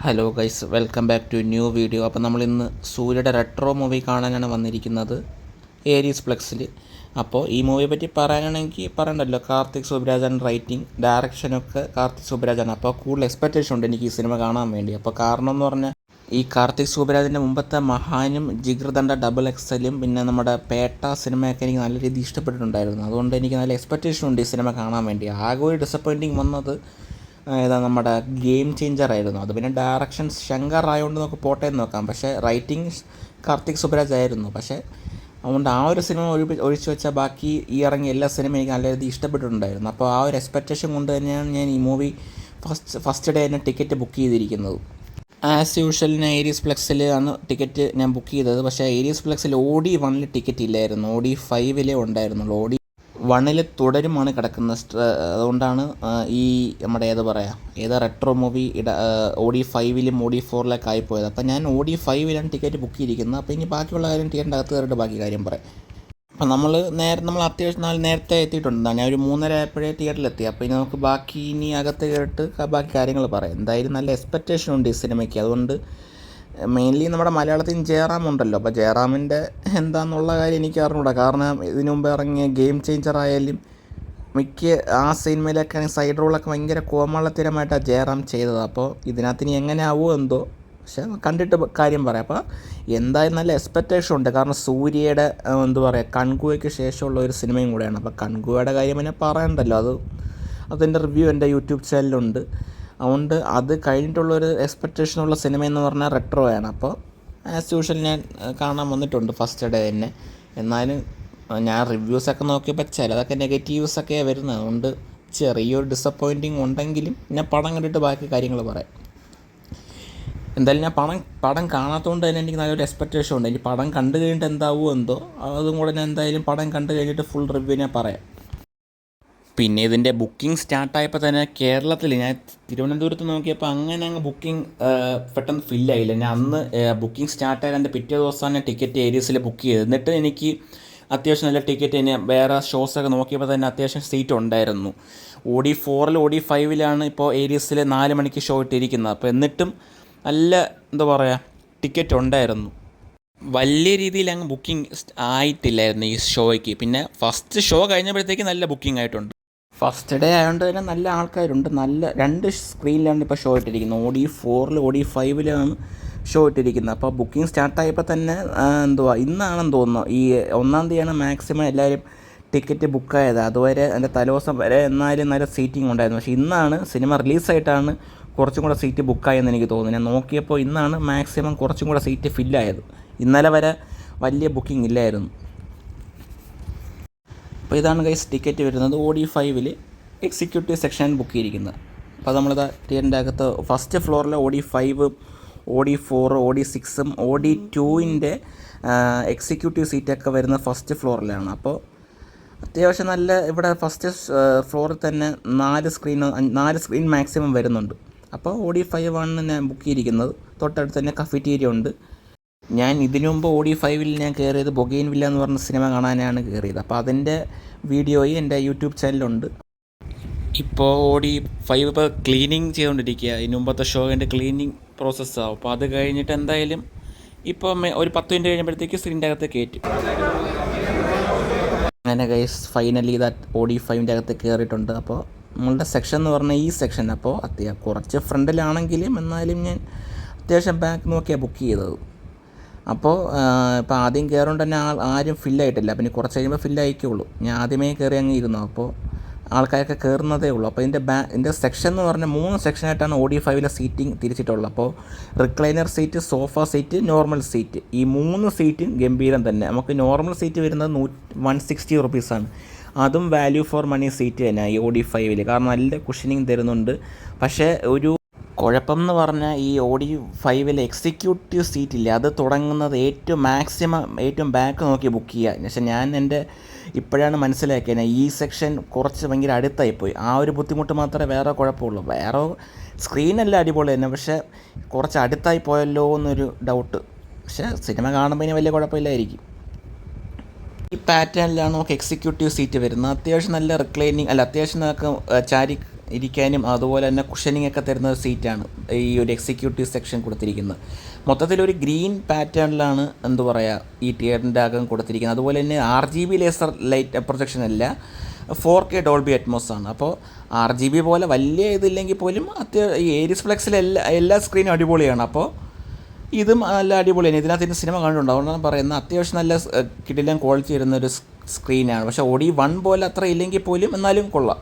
Hello guys, welcome back to new video. അപ്പോൾ നമ്മളിന്ന് സൂര്യയുടെ റെട്രോ മൂവി കാണാനാണ് വന്നിരിക്കുന്നത് ഏരീസ് പ്ലക്സിൽ. അപ്പോൾ ഈ മൂവിയെ പറ്റി പറയാനാണെങ്കിൽ പറയണ്ടല്ലോ, കാർത്തിക് സുബ്രാജാണ് റൈറ്റിംഗ്, ഡയറക്ഷനൊക്കെ കാർത്തിക് സുബ്രാജാണ്. അപ്പോൾ കൂടുതൽ എക്സ്പെക്റ്റേഷൻ ഉണ്ട് എനിക്ക് ഈ സിനിമ കാണാൻ വേണ്ടി. അപ്പോൾ കാരണം എന്ന് പറഞ്ഞാൽ ഈ കാർത്തിക് സുബ്രാജിൻ്റെ മുമ്പത്തെ മഹാനും, ജിഗർദണ്ഡ ഡബിൾ എക്സലും, പിന്നെ നമ്മുടെ പേട്ട സിനിമയൊക്കെ എനിക്ക് നല്ല രീതിയിൽ ഇഷ്ടപ്പെട്ടിട്ടുണ്ടായിരുന്നു. അതുകൊണ്ട് എനിക്ക് നല്ല എക്സ്പെക്റ്റേഷൻ ഉണ്ട് ഈ സിനിമ കാണാൻ വേണ്ടി. ആകെ ഒരു ഡിസപ്പോയിൻറ്റിങ് വന്നത് ഏതാ നമ്മുടെ ഗെയിം ചേഞ്ചർ ആയിരുന്നു. അത് പിന്നെ ഡയറക്ഷൻ ശങ്കർ ആയതുകൊണ്ട് നമുക്ക് പോട്ടെ എന്ന് നോക്കാം. പക്ഷേ റൈറ്റിംഗ് കാർത്തിക് സുബ്രാജ് ആയിരുന്നു. പക്ഷേ അതുകൊണ്ട് ആ ഒരു സിനിമ ഒഴിച്ചു വെച്ചാൽ ബാക്കി ഈ ഇറങ്ങിയ എല്ലാ സിനിമയും എനിക്ക് നല്ല രീതിയിൽ ഇഷ്ടപ്പെട്ടിട്ടുണ്ടായിരുന്നു. അപ്പോൾ ആ ഒരു എക്സ്പെക്റ്റേഷൻ കൊണ്ട് തന്നെയാണ് ഞാൻ ഈ മൂവി ഫസ്റ്റ് ഡേ തന്നെ ടിക്കറ്റ് ബുക്ക് ചെയ്തിരിക്കുന്നത്. ആസ് യൂഷ്വൽ ഞാൻ ഏരീസ് പ്ലക്സിൽ ആണ് ടിക്കറ്റ് ഞാൻ ബുക്ക് ചെയ്തത്. പക്ഷേ ഏരീസ് പ്ലക്സിൽ OD1 ടിക്കറ്റ് ഇല്ലായിരുന്നു, OD5 ഉണ്ടായിരുന്നുള്ളൂ. OD1 തുടരുമാണ് കിടക്കുന്നത്. അതുകൊണ്ടാണ് ഈ നമ്മുടെ ഏതാ റെട്രോ മൂവി OD5 OD4 ആയിപ്പോയത്. അപ്പോൾ ഞാൻ OD5 ടിക്കറ്റ് ബുക്ക് ചെയ്തിരിക്കുന്നത്. അപ്പോൾ ഇനി ബാക്കിയുള്ള കാര്യം ടിക്കറ്റിൻ്റെ അകത്ത് കയറിയിട്ട് ബാക്കി കാര്യം പറയാം. അപ്പോൾ നമ്മൾ അത്യാവശ്യം നേരത്തെ എത്തിയിട്ടുണ്ട്. ഞാൻ ഒരു 3:30 ആയപ്പോഴേ തിയേറ്ററിലെത്തി. അപ്പോൾ ഇനി നമുക്ക് ഇനി അകത്ത് കയറിയിട്ട് ബാക്കി കാര്യങ്ങൾ പറയാം. എന്തായാലും നല്ല എക്സ്പെക്റ്റേഷൻ ഉണ്ട് ഈ സിനിമയ്ക്ക്. അതുകൊണ്ട് മെയിൻലി നമ്മുടെ മലയാളത്തിൽ ജയറാം ഉണ്ടല്ലോ. അപ്പോൾ ജയറാമിൻ്റെ എന്താണെന്നുള്ള കാര്യം എനിക്ക് അറിഞ്ഞൂടാ. കാരണം ഇതിനു മുമ്പ് ഇറങ്ങിയ ഗെയിം ചേഞ്ചർ ആയാലും മിക്ക ആ സിനിമയിലൊക്കെ സൈഡ് റോളൊക്കെ ഭയങ്കര കോമാളിത്തരമായിട്ടാണ് ജയറാം ചെയ്തത്. അപ്പോൾ ഇതിനകത്ത് ഇനി എങ്ങനെ ആവുമോ എന്തോ, പക്ഷെ കാര്യം പറയാം. അപ്പോൾ എന്തായാലും നല്ല എക്സ്പെക്റ്റേഷൻ ഉണ്ട്. കാരണം സൂര്യയുടെ കൺകുവയ്ക്ക് ശേഷമുള്ള ഒരു സിനിമയും കൂടെയാണ്. അപ്പോൾ കൺകുവയുടെ കാര്യം പിന്നെ പറയണ്ടല്ലോ, അതിൻ്റെ റിവ്യൂ എൻ്റെ യൂട്യൂബ് ചാനലിലുണ്ട്. അതുകൊണ്ട് അത് കഴിഞ്ഞിട്ടുള്ളൊരു എക്സ്പെക്റ്റേഷനുള്ള സിനിമ എന്ന് പറഞ്ഞാൽ റെട്രോയാണ്. അപ്പോൾ ആസ് യൂഷ്വൽ ഞാൻ കാണാൻ വന്നിട്ടുണ്ട് ഫസ്റ്റ് ഡേ തന്നെ. എന്നാലും ഞാൻ റിവ്യൂസൊക്കെ നോക്കിയപ്പോൾ ചിലതൊക്കെ നെഗറ്റീവ്സൊക്കെ വരുന്നത്. അതുകൊണ്ട് ചെറിയൊരു ഡിസപ്പോയിൻറ്റിങ് ഉണ്ടെങ്കിലും ഞാൻ പടം കണ്ടിട്ട് ബാക്കി കാര്യങ്ങൾ പറയാം. എന്തായാലും ഞാൻ പടം കാണാത്തതുകൊണ്ട് തന്നെ എനിക്ക് നല്ലൊരു എക്സ്പെക്റ്റേഷൻ ഉണ്ട്. ഇനി പടം കണ്ടു കഴിഞ്ഞിട്ട് എന്താവുമോ എന്തോ, അതും കൂടെ ഞാൻ എന്തായാലും പടം കണ്ടു കഴിഞ്ഞിട്ട് ഫുൾ റിവ്യൂ ഞാൻ പറയാം. പിന്നെ ഇതിൻ്റെ ബുക്കിംഗ് സ്റ്റാർട്ടായപ്പോൾ തന്നെ കേരളത്തിൽ ഞാൻ തിരുവനന്തപുരത്ത് നോക്കിയപ്പോൾ അങ്ങനെ ബുക്കിംഗ് പെട്ടെന്ന് ഫില്ലായില്ല. ഞാൻ അന്ന് ബുക്കിംഗ് സ്റ്റാർട്ടായാലും എൻ്റെ പിറ്റേ ദിവസമാണ് ടിക്കറ്റ് ഏരീസിൽ ബുക്ക് ചെയ്തത്. എന്നിട്ട് എനിക്ക് അത്യാവശ്യം നല്ല ടിക്കറ്റ് തന്നെ വേറെ ഷോസൊക്കെ നോക്കിയപ്പോൾ തന്നെ അത്യാവശ്യം സീറ്റ് ഉണ്ടായിരുന്നു. OD4 OD5 ഇപ്പോൾ ഏരീസിൽ 4 മണിക്ക് ഷോ ഇട്ടിരിക്കുന്നത്. അപ്പോൾ എന്നിട്ടും നല്ല ടിക്കറ്റ് ഉണ്ടായിരുന്നു. വലിയ രീതിയിൽ ബുക്കിംഗ് ആയിട്ടില്ലായിരുന്നു ഈ ഷോയ്ക്ക്. പിന്നെ ഫസ്റ്റ് ഷോ കഴിഞ്ഞപ്പോഴത്തേക്ക് നല്ല ബുക്കിംഗ് ആയിട്ടുണ്ട്. ഫസ്റ്റ് ഡേ ആയതുകൊണ്ട് തന്നെ നല്ല ആൾക്കാരുണ്ട്. നല്ല 2 സ്ക്രീനിലാണ് ഇപ്പോൾ ഷോ ഇട്ടിരിക്കുന്നത്. OD4 OD5 ഷോ ഇട്ടിരിക്കുന്നത്. അപ്പോൾ ബുക്കിംഗ് സ്റ്റാർട്ടായപ്പോൾ തന്നെ ഇന്നാണെന്ന് തോന്നുന്നു, ഈ 1-ാം തീയതിയാണ് മാക്സിമം എല്ലാവരും ടിക്കറ്റ് ബുക്കായത്. അതുവരെ എൻ്റെ തലേദിവസം വരെ എന്നാലും നല്ല സീറ്റിംഗ് ഉണ്ടായിരുന്നു. പക്ഷേ ഇന്നാണ് സിനിമ റിലീസായിട്ടാണ് കുറച്ചും കൂടെ സീറ്റ് ബുക്കായെന്ന് എനിക്ക് തോന്നുന്നു. ഞാൻ നോക്കിയപ്പോൾ ഇന്നാണ് മാക്സിമം കുറച്ചും കൂടെ സീറ്റ് ഫില്ലായത്. ഇന്നലെ വരെ വലിയ ബുക്കിംഗ് ഇല്ലായിരുന്നു. അപ്പോൾ ഇതാണ് ഗൈസ് ടിക്കറ്റ് വരുന്നത്. OD5 എക്സിക്യൂട്ടീവ് സെക്ഷൻ ബുക്ക് ചെയ്തിരിക്കുന്നത്. അപ്പോൾ നമ്മളിതാ തിയേറ്ററിൻ്റെ അകത്ത് ഫസ്റ്റ് ഫ്ലോറിൽ OD5 OD4 OD6 OD2 executive സീറ്റൊക്കെ വരുന്നത് ഫസ്റ്റ് ഫ്ലോറിലാണ്. അപ്പോൾ അത്യാവശ്യം നല്ല ഇവിടെ ഫസ്റ്റ് ഫ്ലോറിൽ തന്നെ 4 സ്ക്രീൻ മാക്സിമം വരുന്നുണ്ട്. അപ്പോൾ OD5 ഞാൻ ബുക്ക് ചെയ്തിരിക്കുന്നത്. തൊട്ടടുത്ത് തന്നെ കഫറ്റീരിയ ഉണ്ട്. ഞാൻ ഇതിനു മുമ്പ് OD5 ഞാൻ കയറിയത് ബൊഗെയിൻവില്ല എന്ന് പറഞ്ഞ സിനിമ കാണാനാണ് കയറിയത്. അപ്പോൾ അതിൻ്റെ വീഡിയോയും എൻ്റെ യൂട്യൂബ് ചാനലിലുണ്ട്. ഇപ്പോൾ OD5 ക്ലീനിങ് ചെയ്തുകൊണ്ടിരിക്കുക. ഇതിന് മുമ്പത്തെ ഷോൻ്റെ ക്ലീനിങ് പ്രോസസ്സാവും. അപ്പോൾ അത് കഴിഞ്ഞിട്ട് എന്തായാലും ഇപ്പോൾ ഒരു 10 മിനിറ്റ് കഴിയുമ്പോഴത്തേക്ക് സ്ക്രീനിൻ്റെ അകത്ത് കയറ്റും. അങ്ങനെ ഗൈസ് ഫൈനലി OD5 അകത്ത് കയറിയിട്ടുണ്ട്. അപ്പോൾ നമ്മളുടെ സെക്ഷൻ എന്ന് പറഞ്ഞാൽ ഈ സെക്ഷൻ. അപ്പോൾ കുറച്ച് ഫ്രണ്ടിലാണെങ്കിലും എന്നാലും ഞാൻ അത്യാവശ്യം ബാക്ക് നോക്കിയാണ് ബുക്ക് ചെയ്തത്. അപ്പോൾ ഇപ്പോൾ ആദ്യം കയറുകൊണ്ട് തന്നെ ആരും ഫില്ലായിട്ടില്ല. പിന്നെ കുറച്ച് കഴിയുമ്പോൾ ഫില്ലായിക്കുള്ളൂ. ഞാൻ ആദ്യമേ കയറി അങ്ങ് ഇരുന്നു. അപ്പോൾ ആൾക്കാരൊക്കെ കയറുന്നതേ ഉള്ളൂ. അപ്പോൾ ഇതിൻ്റെ സെക്ഷൻ എന്ന് പറഞ്ഞാൽ 3 സെക്ഷനായിട്ടാണ് OD5 സീറ്റിംഗ് തിരിച്ചിട്ടുള്ളത്. അപ്പോൾ recliner seat, sofa seat, normal seat, ഈ 3 സീറ്റും ഗംഭീരം തന്നെ. നമുക്ക് നോർമൽ സീറ്റ് വരുന്നത് 160 റുപ്പീസാണ്. അതും വാല്യൂ ഫോർ മണി സീറ്റ് തന്നെ ഈ OD5. കാരണം നല്ല കുഷനിങ് തരുന്നുണ്ട്. പക്ഷേ ഒരു കുഴപ്പം എന്ന് പറഞ്ഞാൽ ഈ OD5 എക്സിക്യൂട്ടീവ് സീറ്റില്ല, അത് തുടങ്ങുന്നത് ഏറ്റവും ബാക്ക് നോക്കി ബുക്ക് ചെയ്യുക. പക്ഷേ ഞാൻ ഇപ്പോഴാണ് മനസ്സിലാക്കിയത് ഈ സെക്ഷൻ കുറച്ച് ഭയങ്കര അടുത്തായിപ്പോയി. ആ ഒരു ബുദ്ധിമുട്ട് മാത്രമേ വേറെ കുഴപ്പമുള്ളൂ. വേറെ സ്ക്രീനെല്ലാം അടിപൊളി തന്നെ, പക്ഷേ കുറച്ച് അടുത്തായി പോയല്ലോ എന്നൊരു ഡൗട്ട്. പക്ഷേ സിനിമ കാണുമ്പോൾ ഇനി വലിയ കുഴപ്പമില്ലായിരിക്കും. ഈ പാറ്റേണിലാണ് നമുക്ക് എക്സിക്യൂട്ടീവ് സീറ്റ് വരുന്നത്. അത്യാവശ്യം നല്ല റിക്ലൈനിങ് അത്യാവശ്യം നമുക്ക് ചാരി ഇരിക്കാനും അതുപോലെ തന്നെ കുഷനിങ് ഒക്കെ തരുന്ന ഒരു സീറ്റാണ് ഈ ഒരു എക്സിക്യൂട്ടീവ് സെക്ഷൻ കൊടുത്തിരിക്കുന്നത്. മൊത്തത്തിലൊരു ഗ്രീൻ പാറ്റേണിലാണ് എന്താ പറയുക ഈ തിയേറ്ററിൻ്റെ അകം കൊടുത്തിരിക്കുന്നത്. അതുപോലെ തന്നെ RGB ലേസർ ലൈറ്റ് പ്രൊജക്ഷൻ അല്ല, 4K ഡോൾബി അറ്റ്മോസ് ആണ്. അപ്പോൾ RGB പോലെ വലിയ ഇതില്ലെങ്കിൽ പോലും ഈ ഏരീസ് ഫ്ലെക്സിലെ എല്ലാ സ്ക്രീനും അടിപൊളിയാണ്. അപ്പോൾ ഇതും നല്ല അടിപൊളിയാണ്. ഇതിനകത്ത് സിനിമ കണ്ടിട്ടുണ്ട്, അതുകൊണ്ടാണ് പറയുന്നത് അത്യാവശ്യം നല്ല കിടിലൻ ക്വാളിറ്റി വരുന്നൊരു സ്ക്രീനാണ്. പക്ഷേ OD1 പോലെ അത്ര ഇല്ലെങ്കിൽ പോലും എന്നാലും കൊള്ളാം.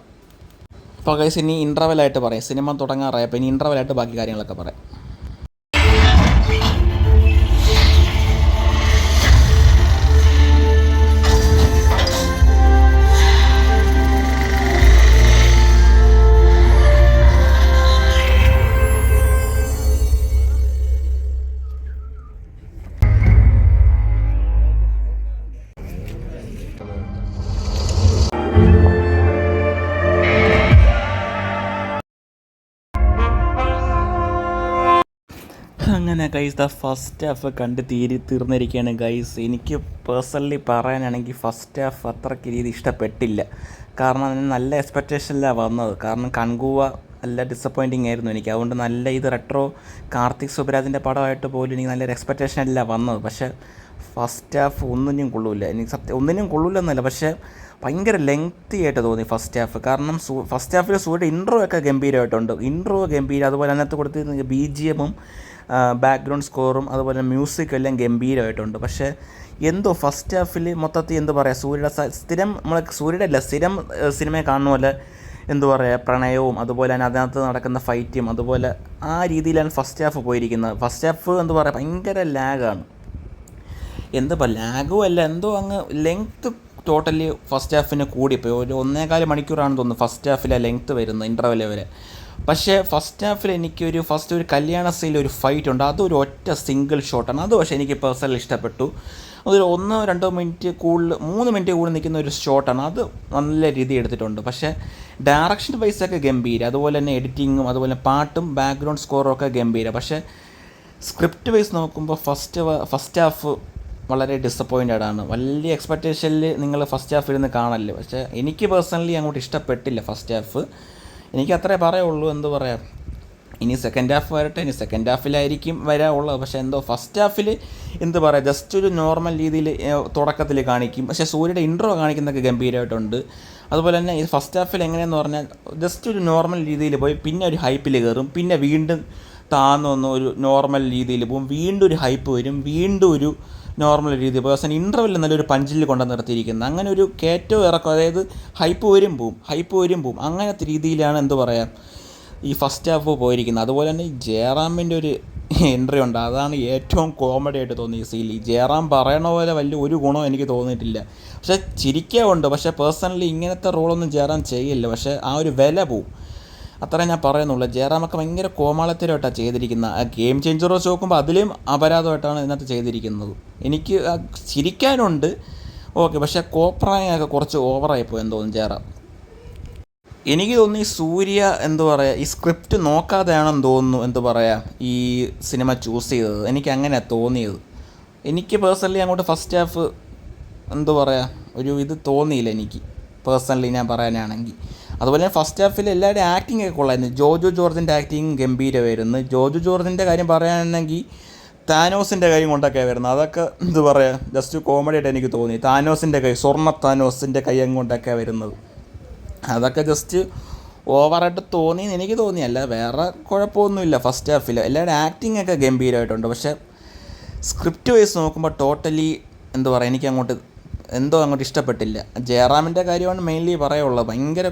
അപ്പോൾ ഗൈസ് ഇനി ഇൻ്റർവെലായിട്ട് പറയാം, സിനിമ തുടങ്ങാറായി. അപ്പോൾ ഇനി ഇൻ്റർവെലായിട്ട് ബാക്കി കാര്യങ്ങളൊക്കെ പറയാം. അങ്ങനെ ഗൈസ് ഫസ്റ്റ് ഹാഫ് കണ്ട് തീർന്നിരിക്കുകയാണ് ഗൈസ്. എനിക്ക് പേഴ്സണലി പറയാനാണെങ്കിൽ ഫസ്റ്റ് ഹാഫ് അത്രയ്ക്ക് രീതി ഇഷ്ടപ്പെട്ടില്ല. കാരണം അതിന് നല്ല എക്സ്പെക്റ്റേഷനിലാണ് വന്നത്. കാരണം കൺകുവ നല്ല ഡിസപ്പോയിൻറ്റിങ് ആയിരുന്നു എനിക്ക്. അതുകൊണ്ട് നല്ല ഇത് റെട്രോ കാർത്തിക് സുബ്രാജിൻ്റെ പടമായിട്ട് പോലും എനിക്ക് നല്ലൊരു എക്സ്പെക്റ്റേഷനല്ല വന്നത്. പക്ഷേ ഫസ്റ്റ് ഹാഫ് ഒന്നിനും കൊള്ളൂല. എനിക്ക് ഒന്നിനും കൊള്ളൂലെന്നല്ല, പക്ഷേ ഭയങ്കര ലെങ്തി ആയിട്ട് തോന്നി ഫസ്റ്റ് ഹാഫ്. കാരണം ഫസ്റ്റ് ഹാഫിൽ സൂര്യയുടെ ഇൻട്രോ ഒക്കെ ഗംഭീരമായിട്ടുണ്ട്. ഇൻട്രോ ഗംഭീരം, അതുപോലെ അതിനകത്ത് കൊടുത്തിരുന്ന BGM ബാക്ക്ഗ്രൗണ്ട് സ്കോറും അതുപോലെ മ്യൂസിക്കും എല്ലാം ഗംഭീരമായിട്ടുണ്ട്. പക്ഷേ എന്തോ ഫസ്റ്റ് ഹാഫിൽ മൊത്തത്തിൽ എന്താ പറയുക, സൂര്യയുടെ സ്ഥിരം സൂര്യയുടെ അല്ല സ്ഥിരം സിനിമയെ കാണുന്ന പോലെ എന്താ പറയുക പ്രണയവും അതുപോലെ തന്നെ അതിനകത്ത് നടക്കുന്ന ഫൈറ്റും അതുപോലെ ആ രീതിയിലാണ് ഫസ്റ്റ് ഹാഫ് പോയിരിക്കുന്നത്. ഫസ്റ്റ് ഹാഫ് എന്താ പറയുക ഭയങ്കര ലാഗാണ്. എന്താ ലാഗും അല്ല, എന്തോ അങ്ങ് ലെങ്ത്ത് ടോട്ടലി ഫസ്റ്റ് ഹാഫിന് കൂടിപ്പോയി. ഒരു 1.25 മണിക്കൂറാണെന്ന് തോന്നുന്നു ഫസ്റ്റ് ഹാഫിലെ ലെങ്ത്ത് വരുന്നത് ഇൻ്റർവെൽ വരെ. പക്ഷേ ഫസ്റ്റ് ഹാഫിൽ എനിക്കൊരു ഒരു കല്യാണ സീനിൽ ഒരു ഫൈറ്റ് ഉണ്ട്, അതൊരു ഒറ്റ സിംഗിൾ ഷോട്ടാണ്. അത് പക്ഷേ എനിക്ക് പേഴ്സണലി ഇഷ്ടപ്പെട്ടു. അതൊരു 1-2 മിനിറ്റ് കൂടുതൽ 3 മിനിറ്റ് കൂടുതൽ നിൽക്കുന്ന ഒരു ഷോട്ടാണ്. അത് നല്ല രീതി എടുത്തിട്ടുണ്ട്. പക്ഷേ ഡയറക്ഷൻ വൈസൊക്കെ ഗംഭീരം, അതുപോലെ തന്നെ എഡിറ്റിങ്ങും അതുപോലെ പാട്ടും ബാക്ക്ഗ്രൗണ്ട് സ്കോറും ഒക്കെ ഗംഭീരം. പക്ഷേ സ്ക്രിപ്റ്റ് വൈസ് നോക്കുമ്പോൾ ഫസ്റ്റ് ഹാഫ് വളരെ ഡിസപ്പോയിൻറ്റഡ് ആണ്. വലിയ എക്സ്പെക്റ്റേഷനിൽ നിങ്ങൾ ഫസ്റ്റ് ഹാഫ് ഇരുന്ന് കാണല്ലേ. പക്ഷേ എനിക്ക് പേഴ്സണലി അങ്ങോട്ട് ഇഷ്ടപ്പെട്ടില്ല ഫസ്റ്റ് ഹാഫ്. എനിക്ക് അത്രേ പറയുള്ളൂ. എന്ത് പറയാം, ഇനി സെക്കൻഡ് ഹാഫ് വരട്ടെ, ഇനി സെക്കൻഡ് ഹാഫിലായിരിക്കും വരാനുള്ളത്. പക്ഷേ എന്തോ ഫസ്റ്റ് ഹാഫിൽ എന്ത് പറയുക ജസ്റ്റ് ഒരു നോർമൽ രീതിയിൽ തുടക്കത്തിൽ കാണിക്കും. പക്ഷേ സൂര്യയുടെ ഇൻട്രോ കാണിക്കുന്നതൊക്കെ ഗംഭീരമായിട്ടുണ്ട്. അതുപോലെ തന്നെ ഈ ഫസ്റ്റ് ഹാഫിൽ എങ്ങനെയെന്ന് പറഞ്ഞാൽ ജസ്റ്റ് ഒരു നോർമൽ രീതിയിൽ പോയി പിന്നെ ഒരു ഹൈപ്പിൽ കയറും, പിന്നെ വീണ്ടും താന്നൊന്ന് ഒരു നോർമൽ രീതിയിൽ പോകും, വീണ്ടും ഒരു ഹൈപ്പ് വരും, വീണ്ടും ഒരു നോർമൽ രീതി പോയി അവസാനം ഇൻ്റർവെല്ലിൽ നല്ലൊരു പഞ്ചിൽ കൊണ്ട് നിർത്തിയിരിക്കുന്നത്. അങ്ങനെ ഒരു കയറ്റവും ഇറക്കം, അതായത് ഹൈപ്പ് വരും പോവും അങ്ങനത്തെ രീതിയിലാണ് എന്ത് പറയാം ഈ ഫസ്റ്റ് ഹാഫ് പോയിരിക്കുന്നത്. അതുപോലെ തന്നെ ഈ ജയറാമിൻ്റെ ഒരു എൻട്രി ഉണ്ട്, അതാണ് ഏറ്റവും കോമഡി ആയിട്ട് തോന്നിയ സീൽ. ഈ ജയറാം പറയണ പോലെ വലിയ ഒരു ഗുണവും എനിക്ക് തോന്നിയിട്ടില്ല. പക്ഷേ ചിരിക്കാറുണ്ട്. പക്ഷേ പേഴ്സണലി ഇങ്ങനത്തെ റോളൊന്നും ജയറാം ചെയ്യില്ല. പക്ഷേ ആ ഒരു വില പോവും, അത്രേ ഞാൻ പറയുന്നുള്ളൂ. ജയറാമൊക്കെ ഭയങ്കര കോമാളിത്തരമായിട്ടാണ് ചെയ്തിരിക്കുന്നത്. ആ ഗെയിം ചേഞ്ചർ വെച്ച് നോക്കുമ്പോൾ അതിലും അപരാധമായിട്ടാണ് ഇതിനകത്ത് ചെയ്തിരിക്കുന്നത്. എനിക്ക് ചിരിക്കാനുണ്ട് ഓക്കെ, പക്ഷേ കോപ്രായൊക്കെ കുറച്ച് ഓവറായിപ്പോയി എന്ന് തോന്നുന്നു ജയറാം. എനിക്ക് തോന്നുന്നു ഈ സൂര്യ എന്താ പറയുക ഈ സ്ക്രിപ്റ്റ് നോക്കാതെയാണെന്ന് തോന്നുന്നു എന്താ പറയുക ഈ സിനിമ ചൂസ് ചെയ്തത്. എനിക്ക് അങ്ങനെയാണ് തോന്നിയത്. എനിക്ക് പേഴ്സണലി അങ്ങോട്ട് ഫസ്റ്റ് ഹാഫ് എന്താ പറയുക ഒരു ഇത് തോന്നിയില്ല എനിക്ക് പേഴ്സണലി ഞാൻ പറയാനാണെങ്കിൽ. അതുപോലെ തന്നെ ഫസ്റ്റ് ഹാഫിൽ എല്ലാവരുടെയും ആക്ടിങ് ഒക്കെ കൊള്ളായിരുന്നു. ജോജു ജോർജിൻ്റെ ആക്ടിങ് ഗംഭീരമായിരുന്നു. ജോജു ജോർജിൻ്റെ കാര്യം പറയുകയാണെങ്കിൽ താനോസിൻ്റെ കൈ കൊണ്ടൊക്കെ വരുന്നത്, അതൊക്കെ എന്ത് പറയുക ജസ്റ്റ് കോമഡി ആയിട്ട് എനിക്ക് തോന്നി. താനോസിൻ്റെ കൈ, സ്വർണ്ണ താനോസിൻ്റെ കൈ കൊണ്ടൊക്കെ വരുന്നത്, അതൊക്കെ ജസ്റ്റ് ഓവറായിട്ട് തോന്നിയെന്ന് എനിക്ക് തോന്നിയല്ല, വേറെ കുഴപ്പമൊന്നുമില്ല. ഫസ്റ്റ് ഹാഫിൽ എല്ലാവരുടെ ആക്ടിങ് ഒക്കെ ഗംഭീരമായിട്ടുണ്ട്. പക്ഷേ സ്ക്രിപ്റ്റ് വൈസ് നോക്കുമ്പോൾ ടോട്ടലി എന്താ പറയുക എനിക്ക് അങ്ങോട്ട് ഇഷ്ടപ്പെട്ടില്ല. ജയറാമിൻ്റെ കാര്യമാണ് മെയിൻലി പറയുള്ളത്. ഭയങ്കര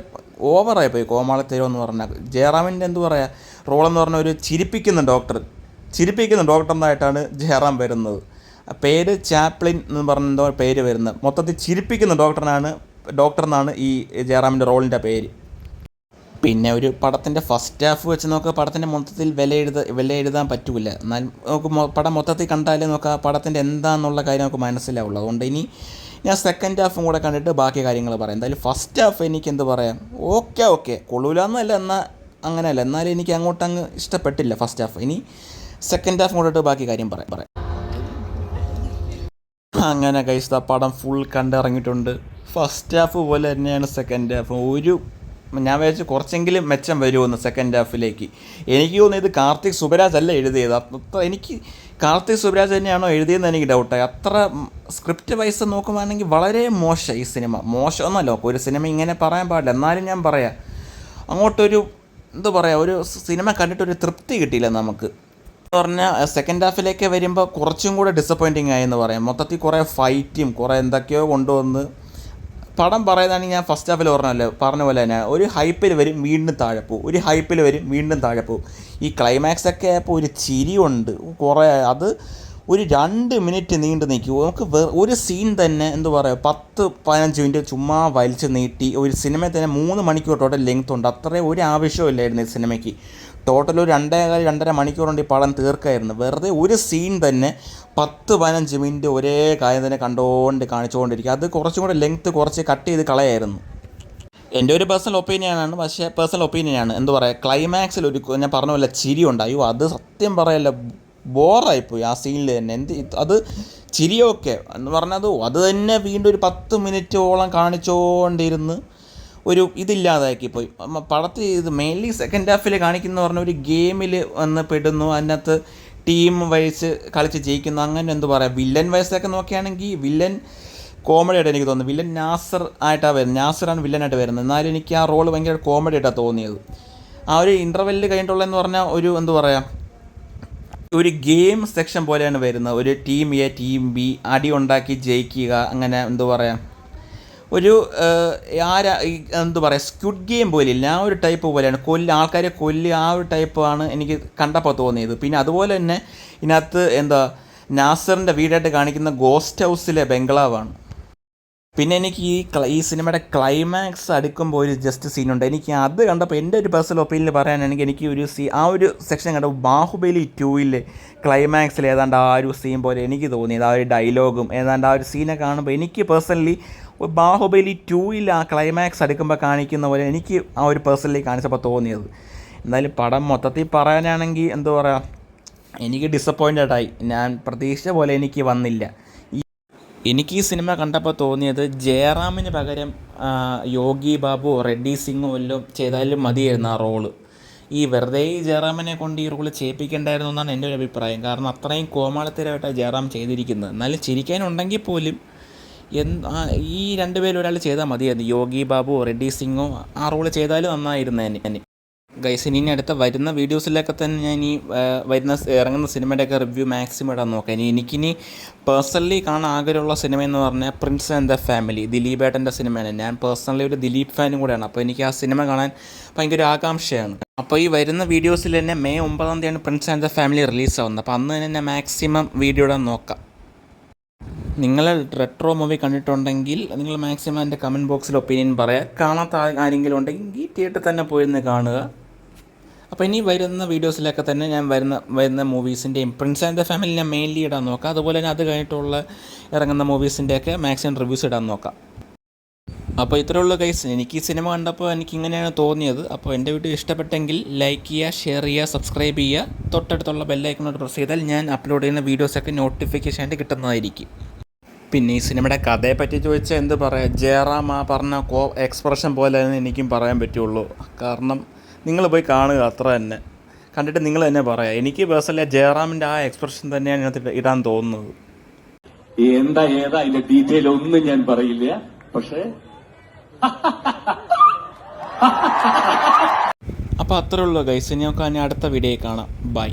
ഓവറായിപ്പോയി കോമാളിത്തരം എന്ന് പറഞ്ഞാൽ. ജയറാമിൻ്റെ എന്താ പറയുക റോളെന്ന് പറഞ്ഞാൽ ഒരു ചിരിപ്പിക്കുന്ന ഡോക്ടർ എന്നായിട്ടാണ് ജയറാം വരുന്നത്. പേര് ചാപ്ലിൻ എന്ന് പറഞ്ഞ എന്തോ പേര് വരുന്നത്. മൊത്തത്തിൽ ചിരിപ്പിക്കുന്ന ഡോക്ടർ എന്നാണ് ഈ ജയറാമിൻ്റെ റോളിൻ്റെ പേര്. പിന്നെ ഒരു പടത്തിൻ്റെ ഫസ്റ്റ് ഹാഫ് വെച്ച് നോക്കുക പടത്തിൻ്റെ മൊത്തത്തിൽ വില എഴുതാൻ പറ്റില്ല. എന്നാൽ നമുക്ക് പടം മൊത്തത്തിൽ കണ്ടാലേ നോക്കുക പടത്തിൻ്റെ എന്താണെന്നുള്ള കാര്യം നമുക്ക് മനസ്സിലാവുള്ളൂ. അതുകൊണ്ട് ഇനി ഞാൻ സെക്കൻഡ് ഹാഫും കൂടെ കണ്ടിട്ട് ബാക്കി കാര്യങ്ങൾ പറയാം. എന്തായാലും ഫസ്റ്റ് ഹാഫ് എനിക്ക് എന്ത് പറയാം ഓക്കെ കൊള്ളൂലെന്നല്ല, അങ്ങനെയല്ല, എന്നാലും എനിക്ക് അങ്ങ് ഇഷ്ടപ്പെട്ടില്ല ഫസ്റ്റ് ഹാഫ്. ഇനി സെക്കൻഡ് ഹാഫ് കൊണ്ടിട്ട് ബാക്കി കാര്യം പറയാം. അങ്ങനെ ഗൈസ് പടം ഫുൾ കണ്ടിറങ്ങിയിട്ടുണ്ട്. ഫസ്റ്റ് ഹാഫ് പോലെ തന്നെയാണ് സെക്കൻഡ് ഹാഫ്. ഒരു ഞാൻ വിചാരിച്ചു കുറച്ചെങ്കിലും മെച്ചം വരുമെന്ന് സെക്കൻഡ് ഹാഫിലേക്ക്. എനിക്ക് തോന്നുന്നു ഇത് കാർത്തിക് സുബരാജ് അല്ല എഴുതിയത്. അപ്പോൾ എനിക്ക് കാർത്തിക് സുബരാജ് തന്നെയാണോ എഴുതിയതെന്ന് എനിക്ക് ഡൗട്ടായി. അത്ര സ്ക്രിപ്റ്റ് വൈസ് നോക്കുവാണെങ്കിൽ വളരെ മോശം ഈ സിനിമ. മോശമൊന്നുമല്ല, ഒരു സിനിമ ഇങ്ങനെ പറയാൻ പാടില്ല. എന്നാലും ഞാൻ പറയാം, അങ്ങോട്ടൊരു എന്താ പറയുക, ഒരു സിനിമ കണ്ടിട്ടൊരു തൃപ്തി കിട്ടിയില്ല നമുക്ക്. എന്ന് പറഞ്ഞാൽ സെക്കൻഡ് ഹാഫിലേക്ക് വരുമ്പോൾ കുറച്ചും കൂടെ ഡിസപ്പോയിൻറ്റിങ് ആയെന്ന് പറയാം. മൊത്തത്തിൽ കുറേ ഫൈറ്റും കുറേ എന്തൊക്കെയോ കൊണ്ടുവന്ന് പടം പറയുന്നതാണെങ്കിൽ ഞാൻ ഫസ്റ്റ് ഹാഫിൽ പറഞ്ഞ പോലെ തന്നെ ഒരു ഹൈപ്പിൽ വരും വീണ്ടും താഴെ പോകും, ഒരു ഹൈപ്പിൽ വരും വീണ്ടും താഴെ പോകും. ഈ ക്ലൈമാക്സ് ഒക്കെ ആയപ്പോൾ ഒരു ചിരിയുണ്ട് കുറേ, അത് ഒരു 2 മിനിറ്റ് നീണ്ടു നിൽക്കും. നമുക്ക് ഒരു സീൻ തന്നെ എന്താ പറയുക 10-15 മിനിറ്റ് ചുമ്മാ വലിച്ച് നീട്ടി. ഒരു സിനിമയിൽ തന്നെ 3 മണിക്കൂർ ടോട്ടൽ ലെങ്ത് ഉണ്ട്. അത്രയും ഒരു ആവശ്യമില്ലായിരുന്നു ഈ സിനിമയ്ക്ക്. ടോട്ടൽ ഒരു 2.5-2.5 മണിക്കൂർ കൊണ്ട് ഈ പടം തീർക്കായിരുന്നു. വെറുതെ ഒരു സീൻ തന്നെ 10-15 മിനിറ്റ് ഒരേ കാര്യം തന്നെ കാണിച്ചുകൊണ്ടിരിക്കുക. അത് കുറച്ചും കൂടെ ലെങ്ത്ത് കുറച്ച് കട്ട് ചെയ്ത് കളയായിരുന്നു. എൻ്റെ ഒരു പേഴ്സണൽ ഒപ്പീനിയനാണ്. പക്ഷേ പേഴ്സണൽ ഒപ്പീനിയനാണ് എന്താ പറയുക, ക്ലൈമാക്സിൽ ഞാൻ പറഞ്ഞ പോലെ ചിരി ഉണ്ടായി. അത് സത്യം പറയല്ല, ബോറായിപ്പോയി ആ സീനിൽ തന്നെ. അത് ചിരിയൊക്കെ എന്ന് പറഞ്ഞത് അത് തന്നെ വീണ്ടും ഒരു 10 മിനിറ്റോളം കാണിച്ചുകൊണ്ടിരുന്ന് ഒരു ഇതില്ലാതാക്കിപ്പോയി പടത്തിൽ. ഇത് മെയിൻലി സെക്കൻഡ് ഹാഫിൽ കാണിക്കുന്ന പറഞ്ഞ ഒരു ഗെയിമിൽ വന്ന് പെടുന്നു, അതിനകത്ത് ടീം വൈസ് കളിച്ച് ജയിക്കുന്നു. അങ്ങനെ എന്താ പറയുക, വില്ലൻ വയസ്സൊക്കെ നോക്കുകയാണെങ്കിൽ വില്ലൻ കോമഡി ആയിട്ട് എനിക്ക് തോന്നുന്നു. വില്ലൻ നാസർ ആയിട്ടാണ് വരുന്നത്, നാസറാണ് വില്ലനായിട്ട് വരുന്നത്. എന്നാലും എനിക്ക് ആ റോള് ഭയങ്കര കോമഡി ആയിട്ടാണ് തോന്നിയത്. ആ ഒരു ഇൻ്റർവെല്ലിൽ കഴിഞ്ഞിട്ടുള്ളതെന്ന് പറഞ്ഞാൽ ഒരു എന്താ പറയുക, ഒരു ഗെയിം സെക്ഷൻ പോലെയാണ് വരുന്നത്. ഒരു ടീം എ ടീം ബി അടി ഉണ്ടാക്കി ജയിക്കുക, അങ്ങനെ എന്താ പറയുക, ഒരു എന്താ പറയുക സ്ക്വിഡ് ഗെയിം പോലെയില്ല, ആ ഒരു ടൈപ്പ് പോലെയാണ്. ആൾക്കാരെ കൊല്ലുക, ആ ഒരു ടൈപ്പാണ് എനിക്ക് കണ്ടപ്പോൾ തോന്നിയത്. പിന്നെ അതുപോലെ തന്നെ ഇതിനകത്ത് എന്താ നാസറിൻ്റെ വീടായിട്ട് കാണിക്കുന്ന ഗോസ്റ്റ് ഹൗസിലെ ബംഗ്ലാവാണ്. പിന്നെ എനിക്ക് ഈ സിനിമയുടെ ക്ലൈമാക്സ് അടുക്കുമ്പോൾ ഒരു ജസ്റ്റ് സീനുണ്ട്. എനിക്ക് അത് കണ്ടപ്പോൾ എൻ്റെ ഒരു പേഴ്സണൽ ഒപ്പീനിയൻ പറയാനാണെങ്കിൽ എനിക്ക് ആ ഒരു സെക്ഷൻ കണ്ടപ്പോൾ ബാഹുബലി 2 ക്ലൈമാക്സിൽ ഏതാണ്ട് ആ ഒരു സീൻ പോലെ എനിക്ക് തോന്നിയത്. ആ ഒരു ഡയലോഗും ഏതാണ്ട് ആ ഒരു സീനെ കാണുമ്പോൾ എനിക്ക് പേഴ്സണലി ബാഹുബലി 2 ആ ക്ലൈമാക്സ് അടുക്കുമ്പോൾ കാണിക്കുന്ന പോലെ എനിക്ക് ആ ഒരു പേഴ്സണലി കാണിച്ചപ്പോൾ തോന്നിയത്. എന്തായാലും പടം മൊത്തത്തിൽ പറയാനാണെങ്കിൽ എന്താ പറയുക, എനിക്ക് ഡിസപ്പോയിൻറ്റഡായി. ഞാൻ പ്രതീക്ഷിച്ച പോലെ എനിക്ക് വന്നില്ല. എനിക്ക് ഈ സിനിമ കണ്ടപ്പോൾ തോന്നിയത് ജയറാമിന് പകരം യോഗി ബാബു റെഡ്ഡി സിംഗോ വല്ലതും ചെയ്താലും മതിയായിരുന്നു ആ റോള്. ഈ വെറുതെ ഈ ജയറാമിനെ കൊണ്ട് ഈ റോള് ചെയ്യിപ്പിക്കേണ്ടായിരുന്നു എന്നാണ് എൻ്റെ ഒരു അഭിപ്രായം. കാരണം അത്രയും കോമാളിത്തരമായിട്ടാണ് ജയറാം ചെയ്തിരിക്കുന്നത്. എന്നാലും ചിരിക്കാനുണ്ടെങ്കിൽ പോലും ഈ 2 പേരിൽ ഒരാൾ ചെയ്താൽ മതിയായിരുന്നു. യോഗി ബാബു റെഡ്ഡി സിംഗോ ആ റോള് ചെയ്താലും നന്നായിരുന്നു. ഗൈസ്, ഇനി അടുത്ത വരുന്ന വീഡിയോസിലൊക്കെ തന്നെ ഞാൻ ഈ ഇറങ്ങുന്ന സിനിമയുടെയൊക്കെ റിവ്യൂ മാക്സിമം ഇടാൻ നോക്കാം. എനിക്കിനി പേഴ്സണലി കാണാൻ ആഗ്രഹമുള്ള സിനിമ എന്ന് പറഞ്ഞാൽ പ്രിൻസ് ആൻഡ് ദ ഫാമിലി, ദിലീപേട്ടൻ്റെ സിനിമയാണ്. ഞാൻ പേഴ്സണലി ഒരു ദിലീപ് ഫാനും കൂടെയാണ്. അപ്പോൾ എനിക്ക് ആ സിനിമ കാണാൻ ഭയങ്കര ആകാംക്ഷയാണ്. അപ്പോൾ ഈ വരുന്ന വീഡിയോസിൽ തന്നെ May 9 prince and the family റിലീസാവുന്നത്. അപ്പോൾ അന്ന് തന്നെ മാക്സിമം വീഡിയോ ഇടാൻ നോക്കാം. നിങ്ങൾ റെട്രോ മൂവി കണ്ടിട്ടുണ്ടെങ്കിൽ നിങ്ങൾ മാക്സിമം എൻ്റെ കമൻറ്റ് ബോക്സിൽ ഒപ്പീനിയൻ പറയാം. കാണാത്ത ആരെങ്കിലും ഉണ്ടെങ്കിൽ തിയേറ്ററിൽ തന്നെ പോയിരുന്ന് കാണുക. അപ്പോൾ ഇനി വരുന്ന വീഡിയോസിലൊക്കെ തന്നെ ഞാൻ വരുന്ന മൂവീസിൻ്റെയും പ്രിൻസ് ആൻഡ് ദ ഫാമിലി ഞാൻ മെയിൻലി ഇടാൻ നോക്കാം. അതുപോലെ തന്നെ അത് കഴിഞ്ഞിട്ടുള്ള ഇറങ്ങുന്ന മൂവീസിൻ്റെയൊക്കെ മാക്സിമം റിവ്യൂസ് ഇടാൻ നോക്കാം. അപ്പോൾ ഇത്രയേ ഉള്ളൂ ഗൈസ്. എനിക്ക് ഈ സിനിമ കണ്ടപ്പോൾ എനിക്കിങ്ങനെയാണ് തോന്നിയത്. അപ്പോൾ എൻ്റെ വീഡിയോ ഇഷ്ടപ്പെട്ടെങ്കിൽ ലൈക്ക് ചെയ്യുക, ഷെയർ ചെയ്യുക, സബ്സ്ക്രൈബ് ചെയ്യുക. തൊട്ടടുത്തുള്ള ബെല്ലൈക്കണോട് പ്രസ് ചെയ്താൽ ഞാൻ അപ്ലോഡ് ചെയ്യുന്ന വീഡിയോസൊക്കെ നോട്ടിഫിക്കേഷൻ ആയിട്ട് കിട്ടുന്നതായിരിക്കും. പിന്നെ ഈ സിനിമയുടെ കഥയെപ്പറ്റി ചോദിച്ചാൽ എന്ത് പറയാം, ജയറാം ആ പറഞ്ഞ എക്സ്പ്രഷൻ പോലെ എനിക്കും പറയാൻ പറ്റുള്ളൂ. കാരണം നിങ്ങൾ പോയി കാണുക, അത്ര തന്നെ. കണ്ടിട്ട് നിങ്ങൾ തന്നെ പറയാം. എനിക്ക് പേഴ്സണലി ജയറാമിൻ്റെ ആ എക്സ്പ്രഷൻ തന്നെയാണ് ഇതിനകത്ത് ഇടാൻ തോന്നുന്നത്. ഏതാ അതിന്റെ ഡീറ്റെയിൽ ഒന്നും ഞാൻ പറയില്ല. പക്ഷേ അപ്പോൾ അത്രേ ഉള്ളൂ ഗൈസ്. ഇനി നമുക്ക് അടുത്ത വീഡിയോയിൽ കാണാം. ബൈ.